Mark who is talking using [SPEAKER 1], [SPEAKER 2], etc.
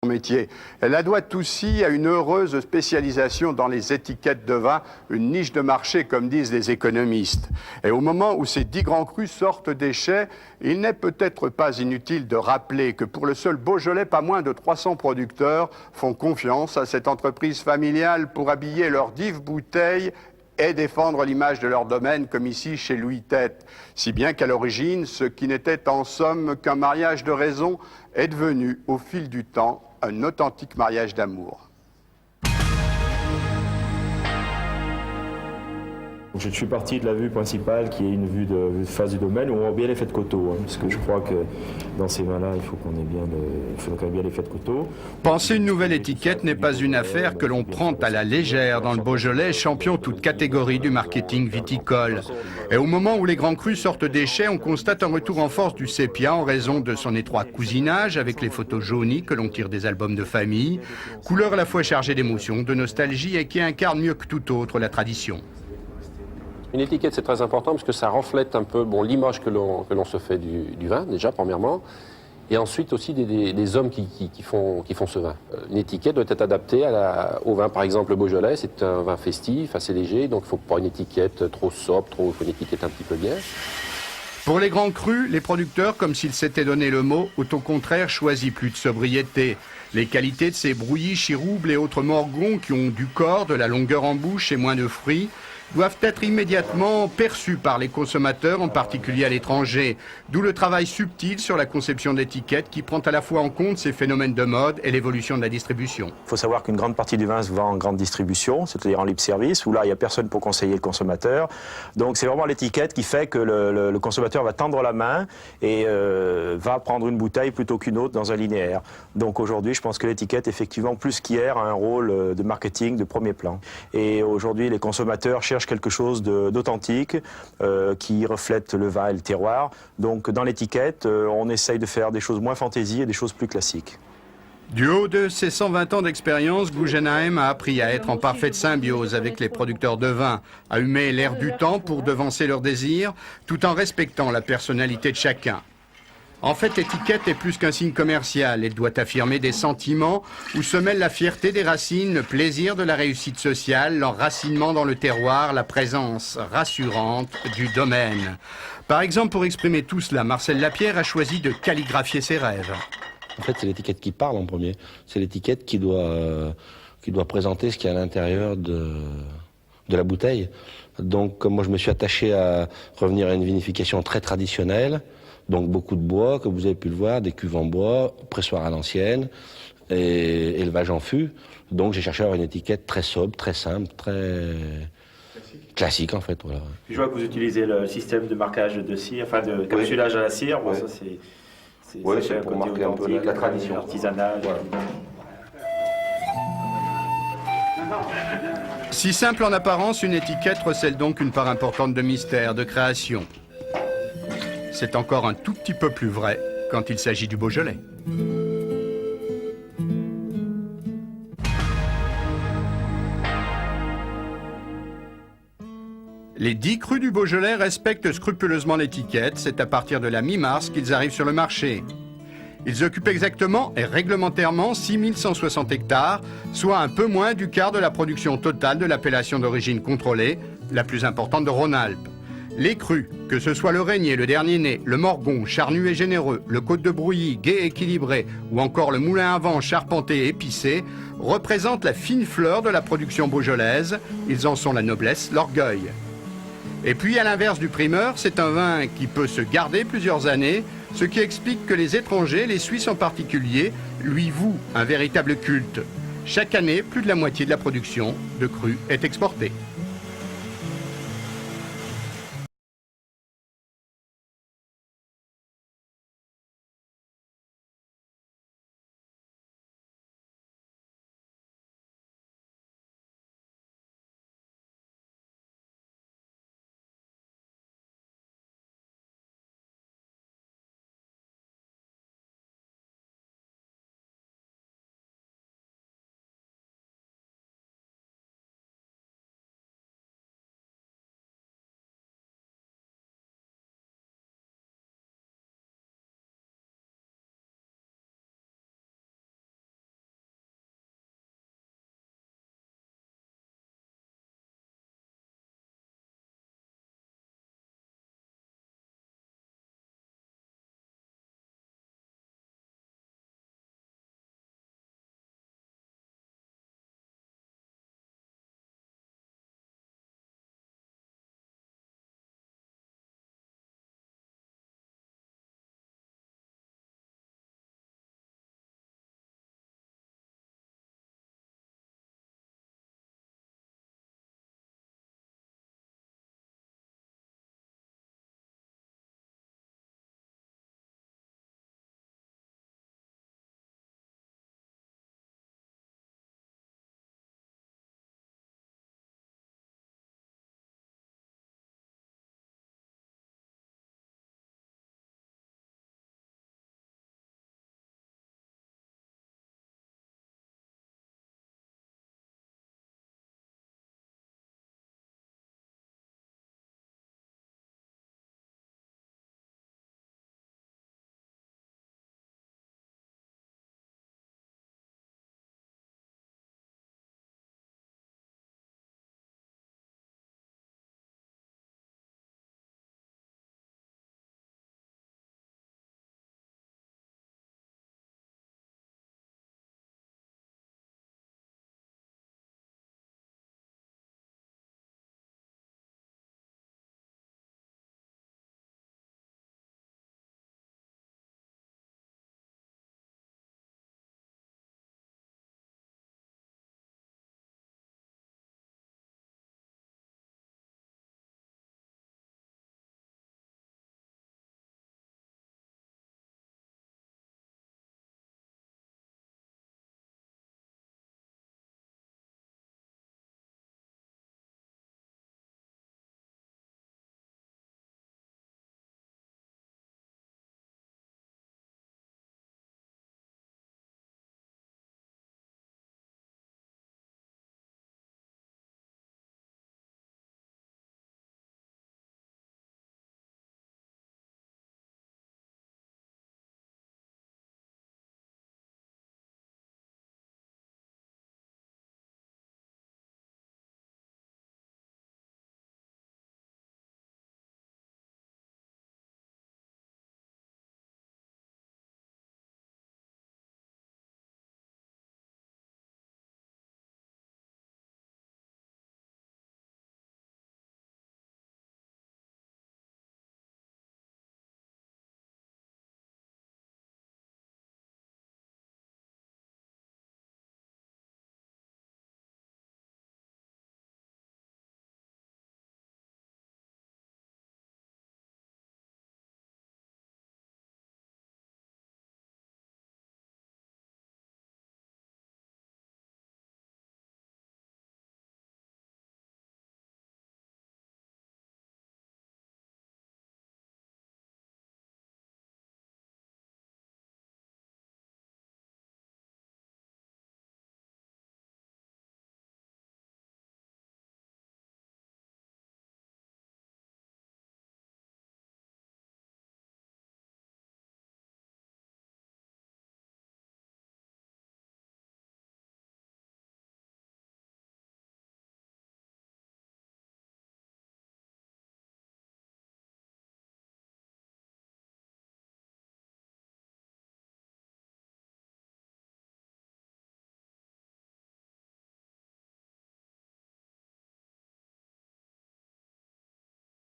[SPEAKER 1] Métier. Elle la doit aussi à une heureuse spécialisation dans les étiquettes de vin, une niche de marché comme disent les économistes. Et au moment où ces 10 grands crus sortent des chais, il n'est peut-être pas inutile de rappeler que pour le seul Beaujolais, pas moins de 300 producteurs font confiance à cette entreprise familiale pour habiller leurs 10 bouteilles et défendre l'image de leur domaine, comme ici chez Louis Tête. Si bien qu'à l'origine, ce qui n'était en somme qu'un mariage de raison est devenu, au fil du temps, un authentique mariage d'amour.
[SPEAKER 2] Je suis parti de la vue principale qui est une vue de face du domaine où on voit bien l'effet de coteau, parce que je crois que dans ces vins-là, il faut qu'on ait bien l'effet de coteau.
[SPEAKER 3] Penser une nouvelle étiquette n'est pas une affaire que l'on prend à la légère dans le Beaujolais, champion toute catégorie du marketing viticole. Et au moment où les grands crus sortent des chais, on constate un retour en force du sépia en raison de son étroit cousinage avec les photos jaunies que l'on tire des albums de famille, couleur à la fois chargée d'émotion, de nostalgie et qui incarne mieux que tout autre la tradition.
[SPEAKER 4] Une étiquette, c'est très important parce que ça reflète un peu l'image que l'on se fait du vin, déjà, premièrement, et ensuite aussi des hommes qui font ce vin. Une étiquette doit être adaptée au vin. Par exemple, le Beaujolais, c'est un vin festif, assez léger, donc il ne faut pas une étiquette trop sobre, il faut une étiquette un petit peu bien.
[SPEAKER 3] Pour les grands crus, les producteurs, comme s'ils s'étaient donné le mot, ont au contraire choisi plus de sobriété. Les qualités de ces brouillis, chiroubles et autres morgons qui ont du corps, de la longueur en bouche et moins de fruits, doivent être immédiatement perçus par les consommateurs, en particulier à l'étranger. D'où le travail subtil sur la conception d'étiquettes qui prend à la fois en compte ces phénomènes de mode et l'évolution de la distribution.
[SPEAKER 2] Il faut savoir qu'une grande partie du vin se vend en grande distribution, c'est-à-dire en libre service, où là, il n'y a personne pour conseiller le consommateur. Donc c'est vraiment l'étiquette qui fait que le consommateur va tendre la main et va prendre une bouteille plutôt qu'une autre dans un linéaire. Donc aujourd'hui, je pense que l'étiquette, effectivement, plus qu'hier, a un rôle de marketing de premier plan. Et aujourd'hui, les consommateurs cherchent quelque chose d'authentique qui reflète le vin et le terroir. Donc dans l'étiquette, on essaye de faire des choses moins fantaisie et des choses plus classiques.
[SPEAKER 3] Du haut de ses 120 ans d'expérience, Guggenheim a appris à être en parfaite symbiose avec les producteurs de vin, à humer l'air du temps pour devancer leurs désirs, tout en respectant la personnalité de chacun. En fait, l'étiquette est plus qu'un signe commercial. Elle doit affirmer des sentiments où se mêlent la fierté des racines, le plaisir de la réussite sociale, l'enracinement dans le terroir, la présence rassurante du domaine. Par exemple, pour exprimer tout cela, Marcel Lapierre a choisi de calligraphier ses rêves.
[SPEAKER 5] En fait, c'est l'étiquette qui parle en premier. C'est l'étiquette qui doit présenter ce qu'il y a à l'intérieur de la bouteille. Donc, comme moi, je me suis attaché à revenir à une vinification très traditionnelle. Donc beaucoup de bois, comme vous avez pu le voir, des cuves en bois, pressoir à l'ancienne, et élevage en fût. Donc j'ai cherché à avoir une étiquette très sobre, très simple, très classique en fait. Voilà.
[SPEAKER 2] Je vois que vous utilisez le système de marquage de cire, enfin de capsulage à la cire. Bon, ça c'est
[SPEAKER 5] pour marquer un peu la tradition.
[SPEAKER 2] L'artisanat. Voilà.
[SPEAKER 3] Si simple en apparence, une étiquette recèle donc une part importante de mystère, de création. C'est encore un tout petit peu plus vrai quand il s'agit du Beaujolais. Les 10 crus du Beaujolais respectent scrupuleusement l'étiquette. C'est à partir de la mi-mars qu'ils arrivent sur le marché. Ils occupent exactement et réglementairement 6160 hectares, soit un peu moins du quart de la production totale de l'appellation d'origine contrôlée, la plus importante de Rhône-Alpes. Les crus, que ce soit le Régnier, le Dernier Né, le Morgon, charnu et généreux, le Côte de Brouilly, gai et équilibré, ou encore le Moulin à Vent charpenté et épicé, représentent la fine fleur de la production beaujolaise. Ils en sont la noblesse, l'orgueil. Et puis, à l'inverse du primeur, c'est un vin qui peut se garder plusieurs années, ce qui explique que les étrangers, les Suisses en particulier, lui vouent un véritable culte. Chaque année, plus de la moitié de la production de crus est exportée.